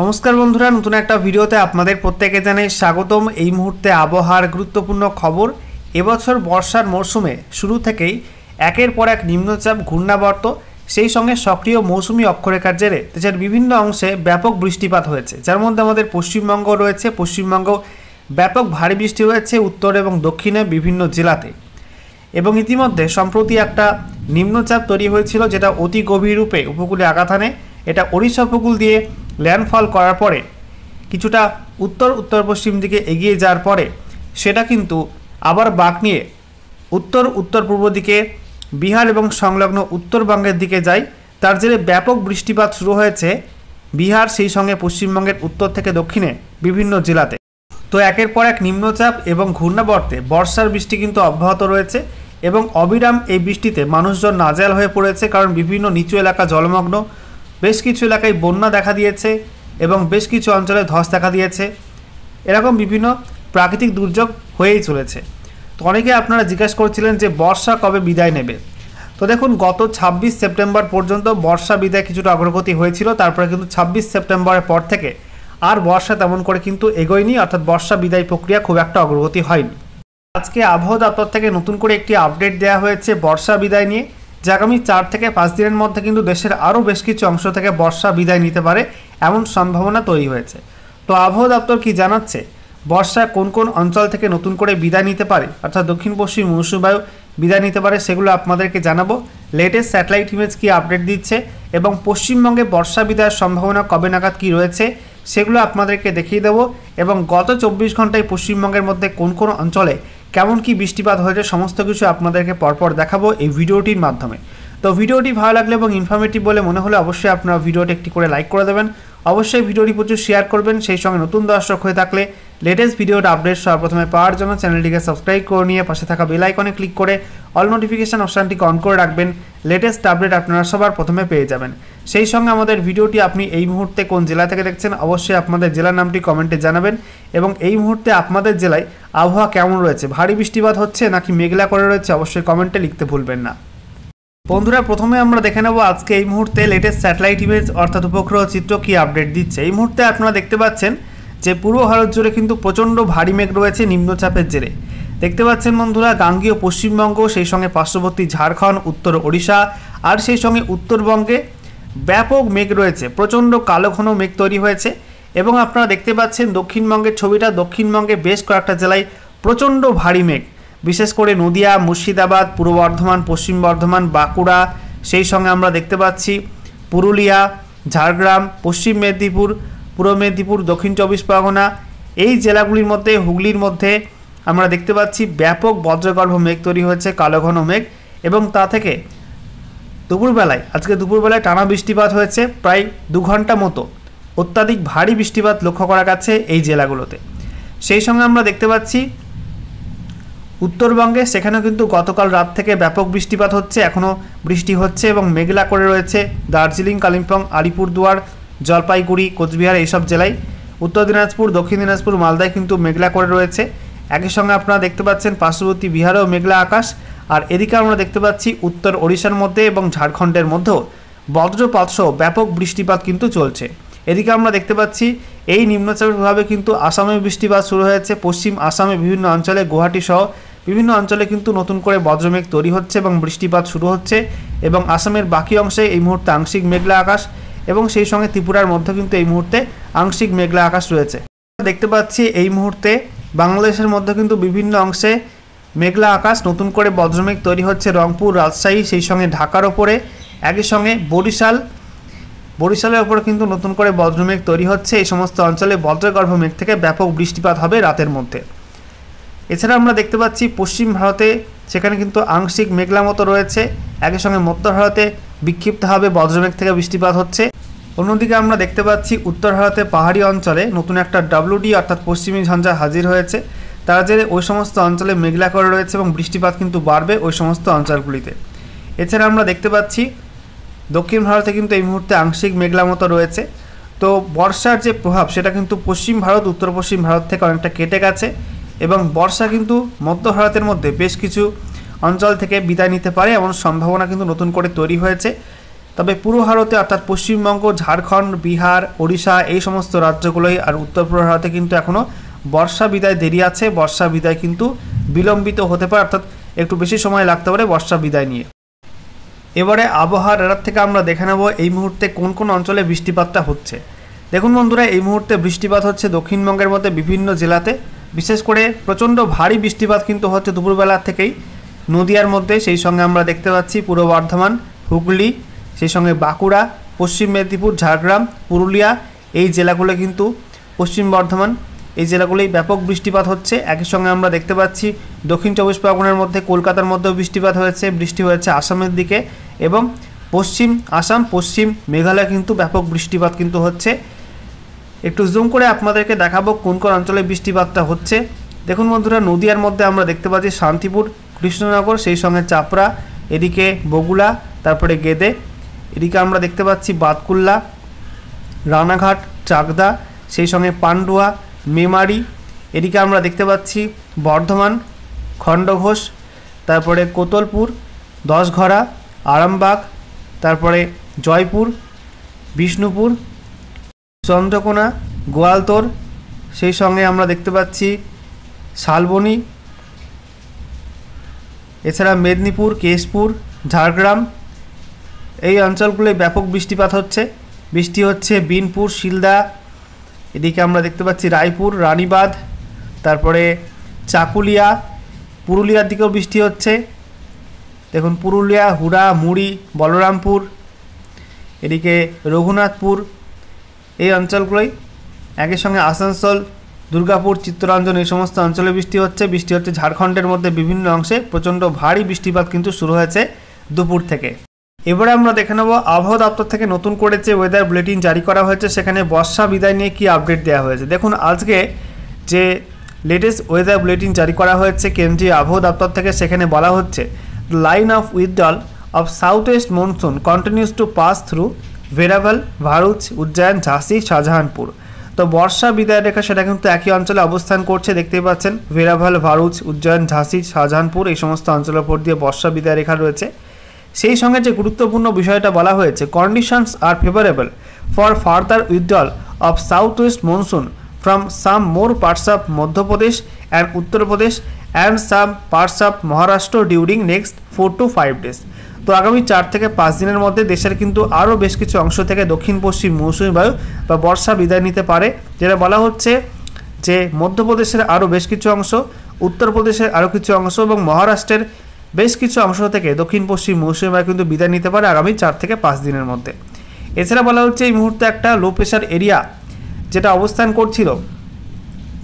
নমস্কার বন্ধুরা, নতুন একটা ভিডিওতে আপনাদের প্রত্যেকে জানাই স্বাগতম। এই মুহূর্তে আবহাওয়ার গুরুত্বপূর্ণ খবর। এবছর বর্ষার মরশুমে শুরু থেকেই একের পর এক নিম্নচাপ ঘূর্ণাবর্ত, সেই সঙ্গে সক্রিয় মৌসুমি অক্ষরেখার জেরে দেশের বিভিন্ন অংশে ব্যাপক বৃষ্টিপাত হয়েছে, যার মধ্যে আমাদের পশ্চিমবঙ্গ রয়েছে। পশ্চিমবঙ্গ ব্যাপক ভারী বৃষ্টি হয়েছে উত্তর এবং দক্ষিণে বিভিন্ন জেলাতে। এবং ইতিমধ্যে সম্প্রতি একটা নিম্নচাপ তৈরি হয়েছিল, যেটা অতি গভীর রূপে উপকূলে আঘাত হানে। এটা ওড়িশা উপকূল দিয়ে ল্যান্ডফল করার পরে কিছুটা উত্তর পশ্চিম দিকে এগিয়ে যাওয়ার পরে সেটা কিন্তু আবার বাঁক নিয়ে উত্তর পূর্ব দিকে বিহার এবং সংলগ্ন উত্তরবঙ্গের দিকে যায়। তার জেরে ব্যাপক বৃষ্টিপাত শুরু হয়েছে বিহার, সেই সঙ্গে পশ্চিমবঙ্গের উত্তর থেকে দক্ষিণে বিভিন্ন জেলাতে। তো একের পর এক নিম্নচাপ এবং ঘূর্ণাবর্তে বর্ষার বৃষ্টি কিন্তু অব্যাহত রয়েছে এবং অবিরাম এই বৃষ্টিতে মানুষজন নাজেহাল হয়ে পড়েছে, কারণ বিভিন্ন নিচু এলাকা জলমগ্ন, বেশ কিছু এলাকায় বন্যা দেখা দিয়েছে এবং বেশ কিছু অঞ্চলে ধস দেখা দিয়েছে। এরকম বিভিন্ন প্রাকৃতিক দুর্যোগ হয়েই চলেছে। তো অনেকে আপনারা জিজ্ঞাসা করছিলেন যে বর্ষা কবে বিদায় নেবে। তো দেখুন, গত 26 সেপ্টেম্বর পর্যন্ত বর্ষা বিদায় কিছুটা অগ্রগতি হয়েছিল, তারপরে কিন্তু 26 সেপ্টেম্বরের পর থেকে আর বর্ষা তেমন করে কিন্তু এগোয়নি, অর্থাৎ বর্ষা বিদায় প্রক্রিয়া খুব একটা অগ্রগতি হয়নি। আজকে আবহাওয়া দপ্তর থেকে নতুন করে একটি আপডেট দেওয়া হয়েছে বর্ষা বিদায় নিয়ে, যে আগামী 4 থেকে 5 দিনের মধ্যে কিন্তু দেশের আরও বেশ কিছু অংশ থেকে বর্ষা বিদায় নিতে পারে এমন সম্ভাবনা তৈরি হয়েছে। তো আবহাওয়া দপ্তর কি জানাচ্ছে, বর্ষা কোন কোন অঞ্চল থেকে নতুন করে বিদায় নিতে পারে, অর্থাৎ দক্ষিণ পশ্চিম মৌসুমী বায়ু বিদায় নিতে পারে, সেগুলো আপনাদেরকে জানাবো। লেটেস্ট স্যাটেলাইট ইমেজ কি আপডেট দিচ্ছে এবং পশ্চিমবঙ্গে বর্ষা বিদায়ের সম্ভাবনা কবে নাগাদ কী রয়েছে সেগুলো আপনাদেরকে দেখিয়ে দেবো। এবং গত 24 ঘন্টায় পশ্চিমবঙ্গের মধ্যে কোন কোন অঞ্চলে কেমন কি বৃষ্টিপাত হয়েছে সমস্ত কিছু আপনাদেরকে পরপর দেখাবো এই ভিডিওটির মাধ্যমে। তো ভিডিওটি ভালো লাগলে এবং ইনফরমেটিভ বলে মনে হলে অবশ্যই আপনারা ভিডিওটি একটি করে লাইক করে দেবেন। অবশ্যই ভিডিওটি প্রচুর শেয়ার করবেন। সেই সঙ্গে নতুন দর্শক হয়ে থাকলে লেটেস্ট ভিডিওটা আপডেট সর্বপ্রথমে পাওয়ার জন্য চ্যানেলটিকে সাবস্ক্রাইব করে নিয়ে পাশে থাকা বেল আইকনে ক্লিক করে অল নোটিফিকেশান অপশানটিকে অন করে রাখবেন। লেটেস্ট আপডেট আপনারা সবার প্রথমে পেয়ে যাবেন। সেই সঙ্গে আমাদের ভিডিওটি আপনি এই মুহূর্তে কোন জেলা থেকে দেখছেন অবশ্যই আপনাদের জেলার নামটি কমেন্টে জানাবেন। এবং এই মুহূর্তে আপনাদের জেলায় আবহাওয়া কেমন রয়েছে, ভারী বৃষ্টিপাত হচ্ছে নাকি মেঘলা করে রয়েছে, অবশ্যই কমেন্টে লিখতে ভুলবেন না। বন্ধুরা, প্রথমে আমরা দেখে নেব আজকে এই মুহূর্তে লেটেস্ট স্যাটেলাইট ইমেজ অর্থাৎ উপগ্রহ চিত্র কি আপডেট দিচ্ছে। এই মুহূর্তে আপনারা দেখতে পাচ্ছেন যে পূর্ব ভারত জুড়ে কিন্তু প্রচণ্ড ভারী মেঘ রয়েছে নিম্নচাপের জেরে। দেখতে পাচ্ছেন বন্ধুরা, গাঙ্গেয় পশ্চিমবঙ্গ, সেই সঙ্গে পার্শ্ববর্তী ঝাড়খণ্ড, উত্তর ওড়িশা আর সেই সঙ্গে উত্তরবঙ্গে ব্যাপক মেঘ রয়েছে, প্রচণ্ড কালো ঘন মেঘ তৈরি হয়েছে। এবং আপনারা দেখতে পাচ্ছেন দক্ষিণবঙ্গের ছবিটা, দক্ষিণবঙ্গে বেশ কয়েকটা জেলায় প্রচণ্ড ভারী মেঘ, বিশেষ করে নদিয়া, মুর্শিদাবাদ, পূর্ব বর্ধমান, পশ্চিম বর্ধমান, বাঁকুড়া, সেই সঙ্গে আমরা দেখতে পাচ্ছি পুরুলিয়া, ঝাড়গ্রাম, পশ্চিম মেদিনীপুর, পূর্ব মেদিনীপুর, দক্ষিণ 24 পরগনা, এই জেলাগুলির মধ্যে হুগলির মধ্যে আমরা দেখতে পাচ্ছি ব্যাপক বজ্রগর্ভ মেঘ তৈরি হয়েছে, কালো ঘন মেঘ। এবং তা থেকে আজকে দুপুরবেলায় টানা বৃষ্টিপাত হয়েছে প্রায় 2 ঘন্টা মতো, অত্যাধিক ভারী বৃষ্টিপাত লক্ষ্য করা গেছে এই জেলাগুলোতে। সেই সঙ্গে আমরা দেখতে পাচ্ছি উত্তরবঙ্গে, সেখানেও কিন্তু গতকাল রাত থেকে ব্যাপক বৃষ্টিপাত হচ্ছে, এখনও বৃষ্টি হচ্ছে এবং মেঘলা করে রয়েছে দার্জিলিং, কালিম্পং, আলিপুরদুয়ার, জলপাইগুড়ি, কোচবিহার এইসব জেলায়। উত্তর দিনাজপুর, দক্ষিণ দিনাজপুর, মালদায় কিন্তু মেঘলা করে রয়েছে। একই সঙ্গে আপনারা দেখতে পাচ্ছেন পার্শ্ববর্তী বিহারেও মেঘলা আকাশ। আর এদিকে আমরা দেখতে পাচ্ছি উত্তর ওড়িশার মধ্যে এবং ঝাড়খণ্ডের মধ্যেও বজ্রপাত সহ ব্যাপক বৃষ্টিপাত কিন্তু চলছে। এদিকে আমরা দেখতে পাচ্ছি এই নিম্নচাপের প্রভাবে কিন্তু আসামে বৃষ্টিপাত শুরু হয়েছে। পশ্চিম আসামে বিভিন্ন অঞ্চলে, গুয়াহাটি সহ বিভিন্ন অঞ্চলে কিন্তু নতুন করে বজ্রমেঘ তৈরি হচ্ছে এবং বৃষ্টিপাত শুরু হচ্ছে। এবং আসামের বাকি অংশে এই মুহূর্তে আংশিক মেঘলা আকাশ এবং সেই সঙ্গে ত্রিপুরার মধ্যে কিন্তু এই মুহূর্তে আংশিক মেঘলা আকাশ রয়েছে। দেখতে পাচ্ছি এই মুহূর্তে বাংলাদেশের মধ্যে কিন্তু বিভিন্ন অংশে মেঘলা আকাশ, নতুন করে বজ্রমেঘ তৈরি হচ্ছে রংপুর, রাজশাহী, সেই সঙ্গে ঢাকার ওপরে। একই সঙ্গে বরিশালের ওপরে কিন্তু নতুন করে বজ্রমেঘ তৈরি হচ্ছে। এই সমস্ত অঞ্চলে বজ্রগর্ভ মেঘ থেকে ব্যাপক বৃষ্টিপাত হবে রাতের মধ্যে। এছাড়া আমরা দেখতে পাচ্ছি পশ্চিম ভারতে, সেখানে কিন্তু আংশিক মেঘলা মতো রয়েছে। একই সঙ্গে মধ্য ভারতে বিক্ষিপ্তভাবে বজ্রমেঘ থেকে বৃষ্টিপাত হচ্ছে। অন্যদিকে আমরা দেখতে পাচ্ছি উত্তর ভারতে পাহাড়ি অঞ্চলে নতুন একটা WD অর্থাৎ পশ্চিমী ঝঞ্ঝা হাজির হয়েছে। তার জেরে ওই সমস্ত অঞ্চলে মেঘলা করে রয়েছে এবং বৃষ্টিপাত কিন্তু বাড়বে ওই সমস্ত অঞ্চলগুলিতে। এছাড়া আমরা দেখতে পাচ্ছি দক্ষিণ ভারতে কিন্তু এই মুহূর্তে আংশিক মেঘলা মতো রয়েছে। তো বর্ষার যে প্রভাব সেটা কিন্তু পশ্চিম ভারত, উত্তর পশ্চিম ভারত থেকে অনেকটা কেটে গেছে এবং বর্ষা কিন্তু মধ্য ভারতের মধ্যে বেশ কিছু অঞ্চল থেকে বিদায় নিতে পারে এমন সম্ভাবনা কিন্তু নতুন করে তৈরি হয়েছে। তবে পুরো ভারতে অর্থাৎ পশ্চিমবঙ্গ, ঝাড়খণ্ড, বিহার, ওড়িশা এই সমস্ত রাজ্যগুলোই আর উত্তর পূর্ব ভারতে কিন্তু এখনও বর্ষা বিদায় দেরি আছে। বর্ষা বিদায় কিন্তু বিলম্বিত হতে পারে, অর্থাৎ একটু বেশি সময় লাগতে পারে বর্ষা বিদায় নিয়ে। এবারে আবহাওয়ার রাত থেকে আমরা দেখে নেব এই মুহূর্তে কোন কোন অঞ্চলে বৃষ্টিপাতটা হচ্ছে। দেখুন বন্ধুরা, এই মুহূর্তে বৃষ্টিপাত হচ্ছে দক্ষিণবঙ্গের মধ্যে বিভিন্ন জেলাতে, বিশেষ করে প্রচণ্ড ভারী বৃষ্টিপাত কিন্তু হচ্ছে দুপুরবেলা থেকেই নদিয়ার মধ্যে, সেই সঙ্গে আমরা দেখতে পাচ্ছি পূর্ব বর্ধমান, হুগলি, সেই সঙ্গে বাঁকুড়া, পশ্চিম মেদিনীপুর, ঝাড়গ্রাম, পুরুলিয়া এই জেলাগুলো কিন্তু পশ্চিম বর্ধমান এই জেলাগুলোই ব্যাপক বৃষ্টিপাত হচ্ছে। একই সঙ্গে আমরা দেখতে পাচ্ছি দক্ষিণ চব্বিশ পরগনার মধ্যে, কলকাতার মধ্যেও বৃষ্টিপাত হয়েছে, বৃষ্টি হয়েছে আসামের দিকে, এবং পশ্চিম আসাম, পশ্চিম মেঘালয় কিন্তু ব্যাপক বৃষ্টিপাত কিন্তু হচ্ছে। একটু জুম করে আপনাদেরকে দেখাবো কোন কোন অঞ্চলে বৃষ্টিপাতটা হচ্ছে। দেখুন বন্ধুরা, নদিয়ার মধ্যে আমরা দেখতে পাচ্ছি শান্তিপুর, কৃষ্ণনগর, সেই সঙ্গে চাপড়া, এদিকে বগুড়া, তারপরে গেদে, এদিকে আমরা দেখতে পাচ্ছি বাতকুল্লা, রানাঘাট, চাকদা, সেই সঙ্গে পান্ডুয়া, মেমারি, এদিকে আমরা দেখতে পাচ্ছি বর্ধমান, খণ্ডঘোষ, তারপরে কোতলপুর, দশঘরা, আরামবাগ, তারপরে জয়পুর, বিষ্ণুপুর, চন্দ্রকোনা, গোয়ালতোড়, সেই সঙ্গে আমরা দেখতে পাচ্ছি শালবনী, এছাড়া মেদিনীপুর, কেশপুর, ঝাড়গ্রাম এই অঞ্চলগুলোয় ব্যাপক বৃষ্টিপাত হচ্ছে। বৃষ্টি হচ্ছে বিনপুর, শিলদা, এদিকে আমরা দেখতে পাচ্ছি রায়পুর, রানীবাঁধ, তারপরে চাকুলিয়া, পুরুলিয়ার দিকেও বৃষ্টি হচ্ছে। দেখুন পুরুলিয়া, হুড়া, মুড়ি, বলরামপুর, এদিকে রঘুনাথপুর এই অঞ্চলগুলোই, একই সঙ্গে আসানসোল, দুর্গাপুর, চিত্তরঞ্জন এই সমস্ত অঞ্চলে বৃষ্টি হচ্ছে। বৃষ্টি হচ্ছে ঝাড়খণ্ডের মধ্যে বিভিন্ন অংশে, প্রচণ্ড ভারী বৃষ্টিপাত কিন্তু শুরু হয়েছে দুপুর থেকে। এবারে আমরা দেখে নেব আবহাওয়া দপ্তর থেকে নতুন করে যে ওয়েদার বুলেটিন জারি করা হয়েছে সেখানে বর্ষা বিদায় নিয়ে কী আপডেট দেওয়া হয়েছে। দেখুন আজকে যে লেটেস্ট ওয়েদার বুলেটিন জারি করা হয়েছে কেন্দ্রীয় আবহাওয়া দপ্তর থেকে, সেখানে বলা হচ্ছে line of withdrawal of south west monsoon continues to pass through Veraval, Bharuch, Ujjain, ঝাঁসি, শাহজাহানপুর। তো বর্ষা বিদায় রেখা সেটা কিন্তু একই অঞ্চলে অবস্থান করছে, দেখতেই পাচ্ছেন ভেরাভাল, ভারুচ, উজ্জয়ন, ঝাঁসি, শাহজাহানপুর এই সমস্ত অঞ্চলের উপর দিয়ে বর্ষা বিদায় রেখা রয়েছে। সেই সঙ্গে যে গুরুত্বপূর্ণ বিষয়টা বলা হয়েছে, কন্ডিশনস আর favourable for further withdrawal of south west monsoon from some more parts of Madhya Pradesh and Uttar Pradesh and some parts of Maharashtra during next 4 to 5 days। তো আগামী 4 থেকে 5 দিনের মধ্যে দেশের কিন্তু আরও বেশ কিছু অংশ থেকে দক্ষিণ পশ্চিম মৌসুমী বায়ু বা বর্ষা বিদায় নিতে পারে, যেটা বলা হচ্ছে যে মধ্যপ্রদেশের আরও বেশ কিছু অংশ, উত্তরপ্রদেশের আরও কিছু অংশ এবং মহারাষ্ট্রের বেশ কিছু অংশ থেকে দক্ষিণ পশ্চিম মৌসুমী বায়ু কিন্তু বিদায় নিতে পারে আগামী 4 থেকে 5 দিনের মধ্যে। এছাড়া বলা হচ্ছে এই মুহূর্তে একটা লো প্রেশার এরিয়া যেটা অবস্থান করছিল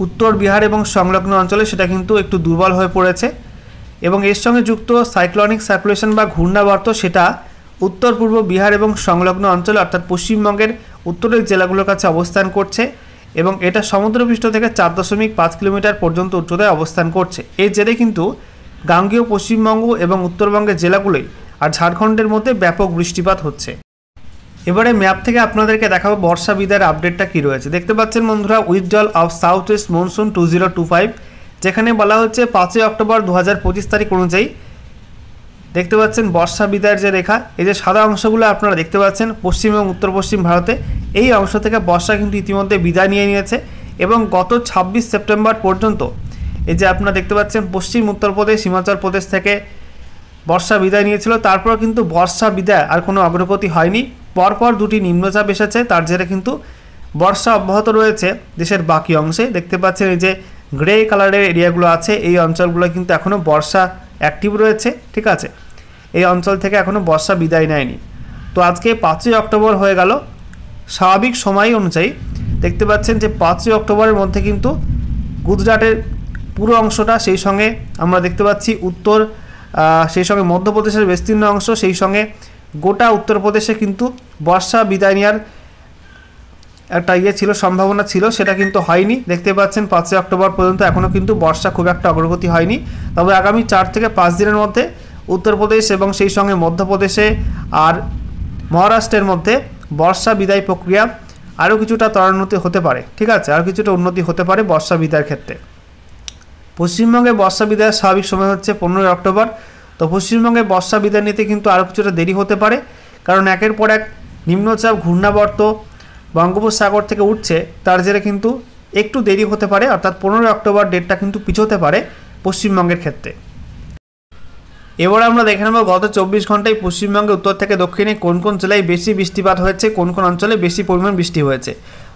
উত্তর বিহার এবং সংলগ্ন অঞ্চলে, সেটা কিন্তু একটু দুর্বল হয়ে পড়েছে এবং এর সঙ্গে যুক্ত সাইক্লোনিক সার্কুলেশন বা ঘূর্ণাবর্ত সেটা উত্তর পূর্ব বিহার এবং সংলগ্ন অঞ্চলে অর্থাৎ পশ্চিমবঙ্গের উত্তরের জেলাগুলোর কাছে অবস্থান করছে এবং এটা সমুদ্রপৃষ্ঠ থেকে 4.5 কিলোমিটার পর্যন্ত উচ্চতায় অবস্থান করছে। এর জেরে কিন্তু গাঙ্গেয় পশ্চিমবঙ্গ এবং উত্তরবঙ্গের জেলাগুলোই আর ঝাড়খণ্ডের মধ্যে ব্যাপক বৃষ্টিপাত হচ্ছে। এবারে ম্যাপ থেকে আপনাদেরকে দেখাবো বর্ষা বিদায়ের আপডেটটা কী রয়েছে। দেখতে পাচ্ছেন বন্ধুরা withdrawal of south west monsoon 2025, যেখানে বলা হচ্ছে 5 অক্টোবর 2025 তারিখ অনুযায়ী দেখতে পাচ্ছেন বর্ষা বিদায়ের যে রেখা, এই যে সাদা অংশগুলো আপনারা দেখতে পাচ্ছেন পশ্চিম এবং উত্তর পশ্চিম ভারতে, এই অংশ থেকে বর্ষা কিন্তু ইতিমধ্যে বিদায় নিয়ে নিয়েছে এবং গত 26 সেপ্টেম্বর পর্যন্ত এই যে আপনারা দেখতে পাচ্ছেন পশ্চিম উত্তরপ্রদেশ, হিমাচল প্রদেশ থেকে বর্ষা বিদায় নিয়েছিল, তারপর কিন্তু বর্ষা বিদায় আর কোনো অগ্রগতি হয়নি। পরপর দুটি নিম্নচাপ এসেছে, তার জেরে কিন্তু বর্ষা অব্যাহত রয়েছে দেশের বাকি অংশে। দেখতে পাচ্ছেন এই যে গ্রে কালারের এরিয়াগুলো আছে, এই অঞ্চলগুলো কিন্তু এখনও বর্ষা অ্যাক্টিভ রয়েছে, ঠিক আছে, এই অঞ্চল থেকে এখনও বর্ষা বিদায় নেয়নি। তো আজকে 5 অক্টোবর হয়ে গেল, স্বাভাবিক সময় অনুযায়ী দেখতে পাচ্ছেন যে 5 অক্টোবরের মধ্যে কিন্তু গুজরাটের পুরো অংশটা, সেই সঙ্গে আমরা দেখতে পাচ্ছি উত্তর, সেই সঙ্গে মধ্যপ্রদেশের বিস্তীর্ণ অংশ, সেই সঙ্গে গোটা উত্তরপ্রদেশে কিন্তু বর্ষা বিদায় নেওয়ার একটা ছিল, সম্ভাবনা ছিল, সেটা কিন্তু হয়নি। দেখতে পাচ্ছেন 5 অক্টোবর পর্যন্ত এখনও কিন্তু বর্ষা খুব একটা অগ্রগতি হয়নি। তবে আগামী 4 থেকে 5 দিনের মধ্যে উত্তরপ্রদেশ এবং সেই সঙ্গে মধ্যপ্রদেশে আর মহারাষ্ট্রের মধ্যে বর্ষা বিদায় প্রক্রিয়া আরও কিছুটা ত্বরান্বিত হতে পারে, ঠিক আছে, আর কিছুটা উন্নতি হতে পারে বর্ষা বিদায়ের ক্ষেত্রে। পশ্চিমবঙ্গে বর্ষা বিদায়ের স্বাভাবিক সময় হচ্ছে 15 অক্টোবর। তো পশ্চিমবঙ্গে বর্ষা বিদায় নিতে কিন্তু আরও কিছুটা দেরি হতে পারে, কারণ একের পর এক নিম্নচাপ ঘূর্ণাবর্ত বঙ্গোপসাগর থেকে উঠছে, তার জেরে কিন্তু একটু দেরি হতে পারে, অর্থাৎ 15 অক্টোবর ডেটটা কিন্তু পিছোতে পারে পশ্চিমবঙ্গের ক্ষেত্রে। এবার আমরা দেখে নেব গত 24 ঘন্টায় পশ্চিমবঙ্গে উত্তর থেকে দক্ষিণে কোন কোন জেলায় বেশি বৃষ্টিপাত হয়েছে, কোন কোন অঞ্চলে বেশি পরিমাণ বৃষ্টি হয়েছে।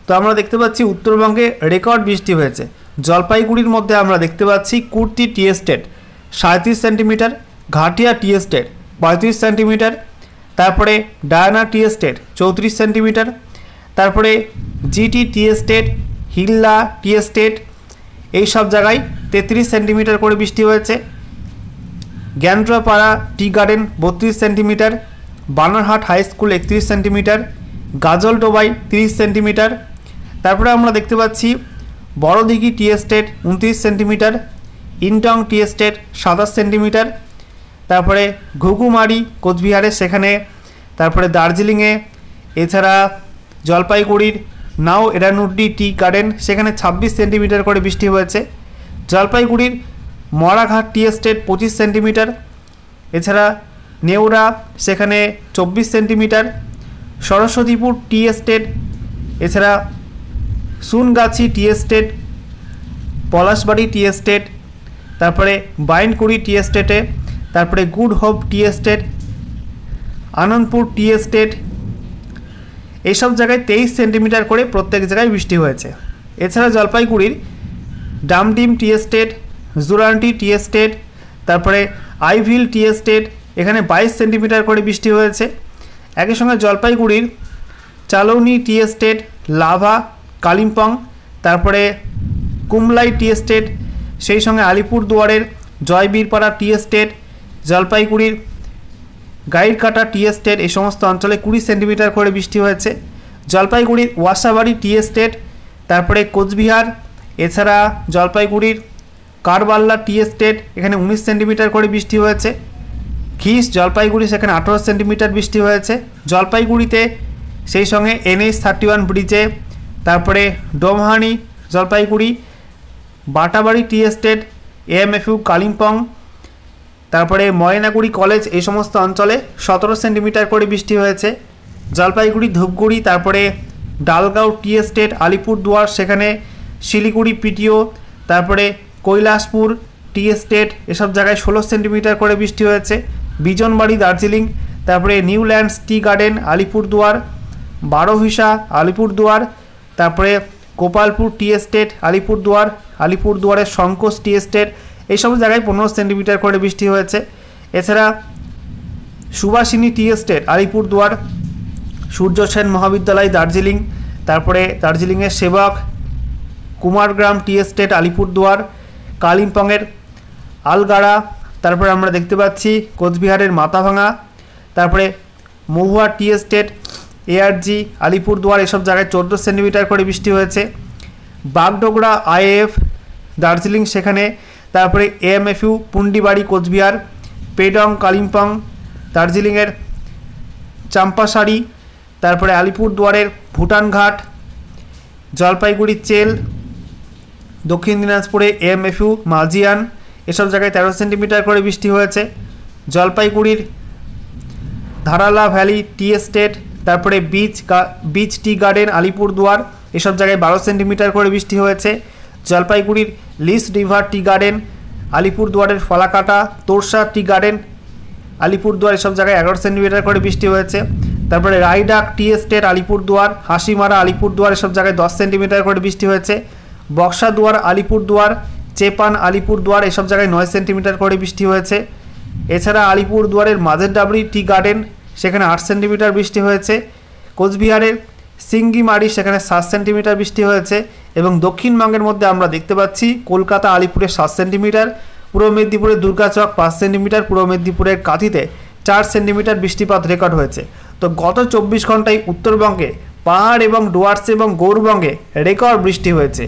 তো আমরা দেখতে পাচ্ছি উত্তরবঙ্গে রেকর্ড বৃষ্টি হয়েছে। জলপাইগুড়ির মধ্যে আমরা দেখতে পাচ্ছি Kurti tea estate 37 centimetre, Ghatia tea estate 35 centimetre, তারপরে ডায়ানা টি এস্টেট 34 সেন্টিমিটার, তারপরে GT tea estate, Hilla tea estate এই সব জায়গায় 33 সেন্টিমিটার করে বৃষ্টি হয়েছে। Gyantrapara tea garden 32 centimetre, Banarhat high school 31 centimetre, গাজলডোবাই 30 সেন্টিমিটার, তারপরে আমরা দেখতে পাচ্ছি বড়দিঘি tea estate 29 centimetre, Intong tea estate 27 centimetre, তারপরে ঘুঘুমারি কোচবিহারে সেখানে, তারপরে দার্জিলিংয়ে, এছাড়া জলপাইগুড়ির নাও এরানুড্ডি টি গার্ডেন সেখানে 26 সেন্টিমিটার করে বৃষ্টি হয়েছে। জলপাইগুড়ির মরাঘাট টি এস্টেট 25 সেন্টিমিটার, এছাড়া নেউরা সেখানে 24 সেন্টিমিটার, সরস্বতীপুর টি এস্টেট, এছাড়া Sungachi tea estate, Palashbari tea estate, তারপরে বাইনকুড়ি টি এস্টেটে, তারপরে good hope tea estate, Anandapur tea estate এইসব জায়গায় 23 সেন্টিমিটার করে প্রত্যেক জায়গায় বৃষ্টি হয়েছে। এছাড়া জলপাইগুড়ির Damdim tea estate, Juranti tea estate, তারপরে আইভিল টি এস্টেট এখানে 22 সেন্টিমিটার করে বৃষ্টি হয়েছে। একই সঙ্গে জলপাইগুড়ির চালৌনি টি এস্টেট, লাভা, কালিম্পং, তারপরে কুমলাই টি এস্টেট, সেই সঙ্গে আলিপুরদুয়ারের জয়বীরপাড়া টি এস্টেট, জলপাইগুড়ির গাইরকাটা টি এস্টেট এই সমস্ত অঞ্চলে 20 সেন্টিমিটার করে বৃষ্টি হয়েছে। জলপাইগুড়ির ওয়াসাবাড়ি টি এস্টেট, তারপরে কোচবিহার, এছাড়া জলপাইগুড়ির কারবাল্লা টি এস্টেট এখানে 19 সেন্টিমিটার করে বৃষ্টি হয়েছে। খিস জলপাইগুড়ি সেখানে 18 সেন্টিমিটার বৃষ্টি হয়েছে। জলপাইগুড়িতে সেই সঙ্গে NH-31 ব্রিজে, তারপরে Domohani Jalpaiguri, Batabari tea estate, AMFU Kalimpong, তারপরে ময়নাগুড়ি কলেজ এই সমস্ত অঞ্চলে 17 সেন্টিমিটার করে বৃষ্টি হয়েছে। জলপাইগুড়ি ধূপগুড়ি, তারপরে ডালগাঁও টি এস্টেট, আলিপুরদুয়ার সেখানে শিলিগুড়ি পিটিও, তারপরে কৈলাসপুর টি এস্টেট এসব জায়গায় 16 সেন্টিমিটার করে বৃষ্টি হয়েছে। বিজনবাড়ি দার্জিলিং, তারপরে Newlands tea garden Alipurduar, Barobisha Alipurduar, তারপরে গোপালপুর টি এস্টেট আলিপুরদুয়ার, আলিপুরদুয়ারের শঙ্কোস টি এস্টেট এই সব জায়গায় 15 সেন্টিমিটার করে বৃষ্টি হয়েছে। এছাড়া সুভাষিনী টি এস্টেট আলিপুরদুয়ার, সূর্য সেন মহাবিদ্যালয় দার্জিলিং, তারপরে দার্জিলিংয়ের সেবক কুমারগ্রাম টি এস্টেট আলিপুরদুয়ার, কালিম্পংয়ের আলগাড়া, তারপরে আমরা দেখতে পাচ্ছি কোচবিহারের মাথাভাঙা, তারপরে Mahua tea estate, ARG Alipurduar এসব জায়গায় 14 সেন্টিমিটার করে বৃষ্টি হয়েছে। বাগডোগরা IAF দার্জিলিং সেখানে, তারপরে AMFU পুন্ডিবাড়ি কোচবিহার, পেডং কালিম্পং, দার্জিলিংয়ের চাম্পাসারি, তারপরে আলিপুরদুয়ারের ভুটানঘাট, জলপাইগুড়ির চেল, দক্ষিণ দিনাজপুরে AMFU মাজিয়ান এসব জায়গায় 13 সেন্টিমিটার করে বৃষ্টি হয়েছে। জলপাইগুড়ির ধারালা ভ্যালি টি এস্টেট, তারপরে বিচ টি গার্ডেন আলিপুরদুয়ার এসব জায়গায় 12 সেন্টিমিটার করে বৃষ্টি হয়েছে। জলপাইগুড়ির লিস রিভার টি গার্ডেন আলিপুরদুয়ারের ফলাকাটা, তোরসা টি গার্ডেন আলিপুরদুয়ার এসব জায়গায় 11 সেন্টিমিটার করে বৃষ্টি হয়েছে। তারপরে রায়ডাক টি এস্টেট আলিপুরদুয়ার, হাসিমারা আলিপুরদুয়ার এসব জায়গায় 10 সেন্টিমিটার করে বৃষ্টি হয়েছে। বক্সাদুয়ার আলিপুরদুয়ার, চেপান আলিপুরদুয়ার এসব জায়গায় 9 সেন্টিমিটার করে বৃষ্টি হয়েছে। এছাড়া আলিপুরদুয়ারের মাঝের ডাবরি টি গার্ডেন সেখানে 8 সেন্টিমিটার বৃষ্টি হয়েছে। কোচবিহারের সিঙ্গিমারি সেখানে 7 সেন্টিমিটার বৃষ্টি হয়েছে। এবং দক্ষিণবঙ্গের মধ্যে আমরা দেখতে পাচ্ছি কলকাতা আলিপুরে 7 সেন্টিমিটার, পূর্ব মেদিনীপুরের দুর্গাচক 5 সেন্টিমিটার, পূর্ব মেদিনীপুরের কাঁথিতে 4 সেন্টিমিটার বৃষ্টিপাত রেকর্ড হয়েছে। তো গত 24 ঘন্টায় উত্তরবঙ্গে পাহাড় এবং ডুয়ার্স এবং গৌরবঙ্গে রেকর্ড বৃষ্টি হয়েছে।